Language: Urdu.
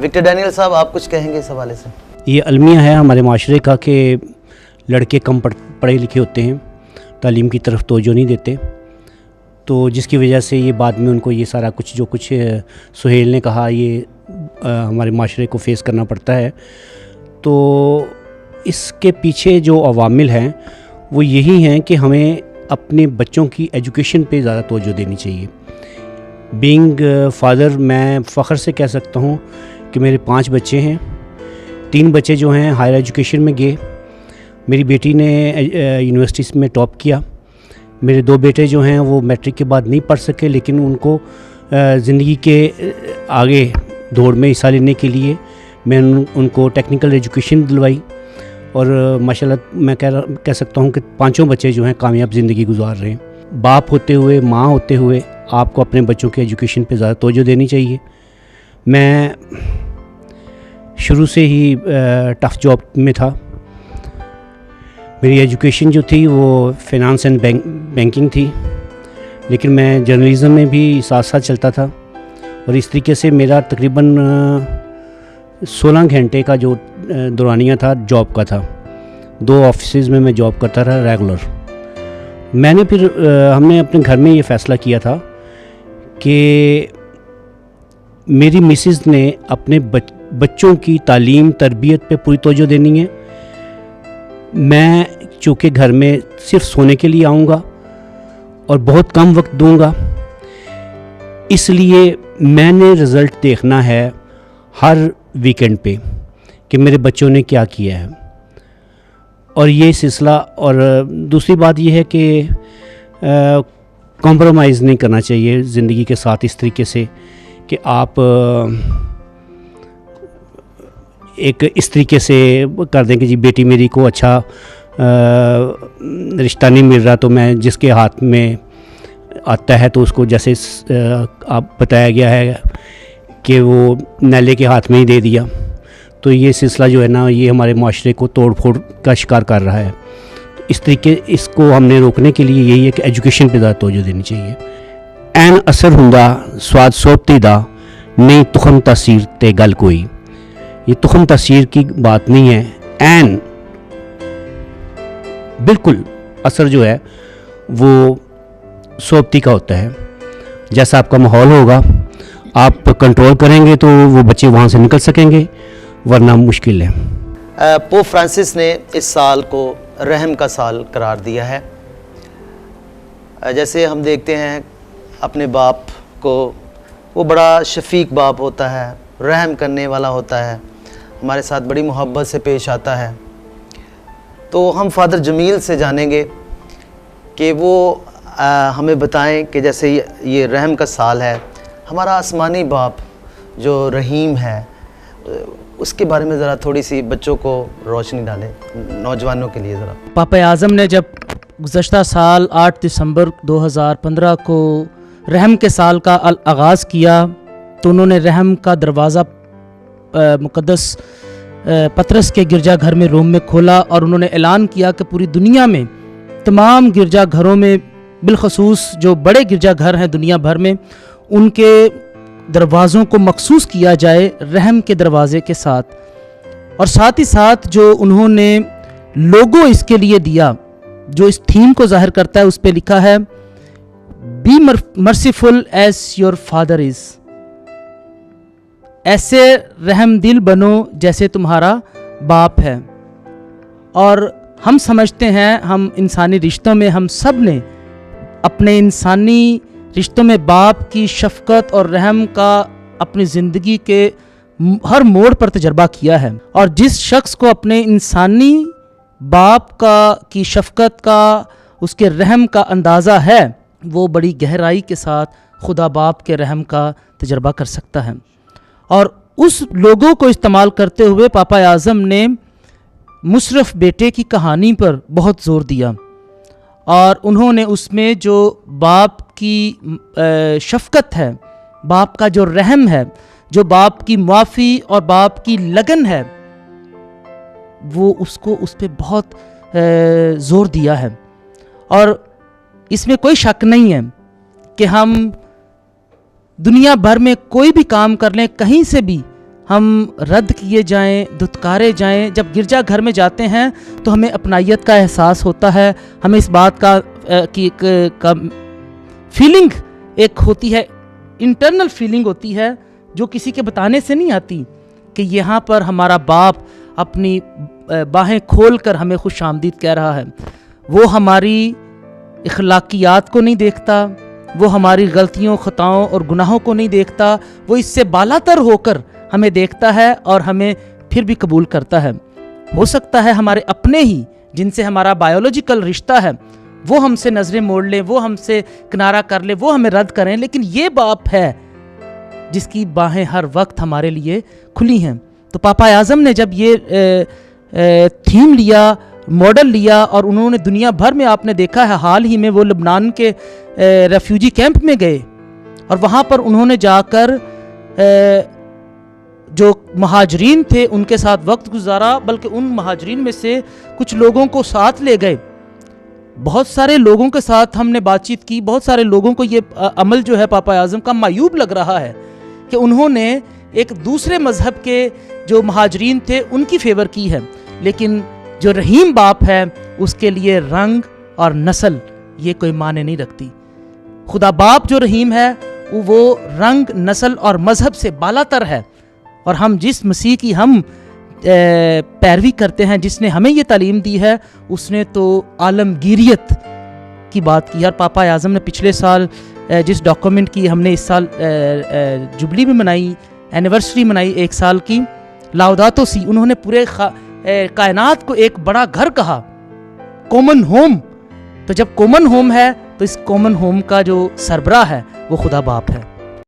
وکٹر ڈینیل صاحب آپ کچھ کہیں گے اس حوالے سے؟ یہ المیہ ہے ہمارے معاشرے کا کہ لڑکے کم پڑھے لکھے ہوتے ہیں، تعلیم کی طرف توجہ نہیں دیتے، تو جس کی وجہ سے یہ بعد میں ان کو یہ سارا کچھ جو کچھ سہیل نے کہا یہ ہمارے معاشرے کو فیس کرنا پڑتا ہے۔ تو اس کے پیچھے جو عوامل ہیں وہ یہی ہیں کہ ہمیں اپنے بچوں کی ایجوکیشن پہ زیادہ توجہ دینی چاہیے۔ بینگ فادر میں فخر سے کہہ سکتا ہوں کہ میرے 5 بچے ہیں، 3 بچے جو ہیں ہائر ایجوکیشن میں گئے، میری بیٹی نے یونیورسٹی میں ٹاپ کیا، میرے 2 بیٹے جو ہیں وہ میٹرک کے بعد نہیں پڑھ سکے، لیکن ان کو زندگی کے آگے دوڑ میں حصہ لینے کے لیے میں ان کو ٹیکنیکل ایجوکیشن دلوائی، اور ماشاءاللہ میں کہہ سکتا ہوں کہ 5 بچے جو ہیں کامیاب زندگی گزار رہے ہیں۔ باپ ہوتے ہوئے، ماں ہوتے ہوئے آپ کو اپنے بچوں کے ایجوکیشن پہ زیادہ توجہ دینی چاہیے۔ میں شروع سے ہی ٹف جاب میں تھا، میری ایجوکیشن جو تھی وہ فائنانس اینڈ بینکنگ تھی، لیکن میں جرنلزم میں بھی ساتھ ساتھ چلتا تھا، اور اس طریقے سے میرا تقریباً 16 گھنٹے کا جو دورانیہ تھا جاب کا تھا، 2 آفسز میں جاب کرتا رہا ریگولر۔ میں نے پھر ہم نے اپنے گھر میں یہ فیصلہ کیا تھا کہ میری مسز نے اپنے بچوں کی تعلیم تربیت پہ پوری توجہ دینی ہے، میں چونکہ گھر میں صرف سونے کے لیے آؤں گا اور بہت کم وقت دوں گا، اس لیے میں نے رزلٹ دیکھنا ہے ہر ویکنڈ پہ کہ میرے بچوں نے کیا کیا ہے۔ اور یہ سلسلہ، اور دوسری بات یہ ہے کہ کمپرومائز نہیں کرنا چاہیے زندگی کے ساتھ اس طریقے سے کہ آپ ایک اس طریقے سے کر دیں کہ جی بیٹی میری کو اچھا رشتہ نہیں مل رہا تو میں جس کے ہاتھ میں آتا ہے تو اس کو، جیسے آپ بتایا گیا ہے کہ وہ نیلے کے ہاتھ میں ہی دے دیا، تو یہ سلسلہ جو ہے نا یہ ہمارے معاشرے کو توڑ پھوڑ کا شکار کر رہا ہے۔ اس کو ہم نے روکنے کے لیے یہی ہے کہ ایجوکیشن پہ زیادہ توجہ دینی چاہیے۔ این اثر ہوندا سواد سوبتی دا نہیں تخم تاثیر تے گل کوئی، یہ تخم تاثیر کی بات نہیں ہے، این بالکل اثر جو ہے وہ صوبتی کا ہوتا ہے، جیسا آپ کا ماحول ہوگا آپ کنٹرول کریں گے تو وہ بچے وہاں سے نکل سکیں گے، ورنہ مشکل ہے۔ پوپ فرانسس نے اس سال کو رحم کا سال قرار دیا ہے۔ جیسے ہم دیکھتے ہیں اپنے باپ کو، وہ بڑا شفیق باپ ہوتا ہے، رحم کرنے والا ہوتا ہے، ہمارے ساتھ بڑی محبت سے پیش آتا ہے۔ تو ہم فادر جمیل سے جانیں گے کہ وہ ہمیں بتائیں کہ جیسے یہ رحم کا سال ہے، ہمارا آسمانی باپ جو رحیم ہے اس کے بارے میں ذرا تھوڑی سی بچوں کو روشنی ڈالیں، نوجوانوں کے لیے ذرا۔ پاپا اعظم نے جب گزشتہ سال 8 دسمبر 2015 کو رحم کے سال کا آغاز کیا تو انہوں نے رحم کا دروازہ مقدس پطرس کے گرجا گھر میں روم میں کھولا، اور انہوں نے اعلان کیا کہ پوری دنیا میں تمام گرجا گھروں میں، بالخصوص جو بڑے گرجا گھر ہیں دنیا بھر میں، ان کے دروازوں کو مخصوص کیا جائے رحم کے دروازے کے ساتھ۔ اور ساتھ ہی ساتھ جو انہوں نے لوگو اس کے لیے دیا جو اس تھیم کو ظاہر کرتا ہے، اس پہ لکھا ہے be merciful as your father is, ایسے رحم دل بنو جیسے تمہارا باپ ہے۔ اور ہم سمجھتے ہیں، ہم انسانی رشتوں میں ہم سب نے اپنے انسانی رشتوں میں باپ کی شفقت اور رحم کا اپنی زندگی کے ہر موڑ پر تجربہ کیا ہے، اور جس شخص کو اپنے انسانی باپ کی شفقت کا، اس کے رحم کا اندازہ ہے، وہ بڑی گہرائی کے ساتھ خدا باپ کے رحم کا تجربہ کر سکتا ہے۔ اور اس لوگوں کو استعمال کرتے ہوئے پاپا اعظم نے مشرف بیٹے کی کہانی پر بہت زور دیا، اور انہوں نے اس میں جو باپ کی شفقت ہے، باپ کا جو رحم ہے، جو باپ کی معافی اور باپ کی لگن ہے، وہ اس پہ بہت زور دیا ہے۔ اور اس میں کوئی شک نہیں ہے کہ ہم دنیا بھر میں کوئی بھی کام کر لیں، کہیں سے بھی ہم رد کیے جائیں، دھتکارے جائیں. جب گرجا گھر میں جاتے ہیں تو ہمیں اپنائیت کا احساس ہوتا ہے، ہمیں اس بات کا فیلنگ ایک ہوتی ہے، انٹرنل فیلنگ ہوتی ہے جو کسی کے بتانے سے نہیں آتی، کہ یہاں پر ہمارا باپ اپنی باہیں کھول کر ہمیں خوش آمدید کہہ رہا ہے. وہ ہماری اخلاقیات کو نہیں دیکھتا، وہ ہماری غلطیوں، خطاؤں اور گناہوں کو نہیں دیکھتا، وہ اس سے بالاتر ہو کر ہمیں دیکھتا ہے اور ہمیں پھر بھی قبول کرتا ہے. ہو سکتا ہے ہمارے اپنے ہی جن سے ہمارا بایولوجیکل رشتہ ہے وہ ہم سے نظریں موڑ لیں، وہ ہم سے کنارہ کر لیں، وہ ہمیں رد کریں، لیکن یہ باپ ہے جس کی باہیں ہر وقت ہمارے لیے کھلی ہیں. تو پاپا اعظم نے جب یہ تھیم لیا، ماڈل لیا، اور انہوں نے دنیا بھر میں، آپ نے دیکھا ہے حال ہی میں وہ لبنان کے ریفیوجی کیمپ میں گئے اور وہاں پر انہوں نے جا کر جو مہاجرین تھے ان کے ساتھ وقت گزارا، بلکہ ان مہاجرین میں سے کچھ لوگوں کو ساتھ لے گئے. بہت سارے لوگوں کے ساتھ ہم نے بات چیت کی، بہت سارے لوگوں کو یہ عمل جو ہے پاپا اعظم کا معیوب لگ رہا ہے کہ انہوں نے ایک دوسرے مذہب کے جو مہاجرین تھے ان کی فیور کی ہے، لیکن جو رحیم باپ ہے اس کے لیے رنگ اور نسل یہ کوئی معنی نہیں رکھتی. خدا باپ جو رحیم ہے وہ رنگ، نسل اور مذہب سے بالاتر ہے، اور ہم جس مسیح کی ہم پیروی کرتے ہیں، جس نے ہمیں یہ تعلیم دی ہے، اس نے تو عالمگیریت کی بات کی. اور پاپا اعظم نے پچھلے سال جس ڈاکومنٹ کی ہم نے اس سال جبلی میں منائی، اینیورسری منائی 1 سال کی، لاوداتو سی، انہوں نے پورے کائنات کو ایک بڑا گھر کہا، کومن ہوم. تو جب کومن ہوم ہے تو اس کومن ہوم کا جو سربراہ ہے وہ خدا باپ ہے.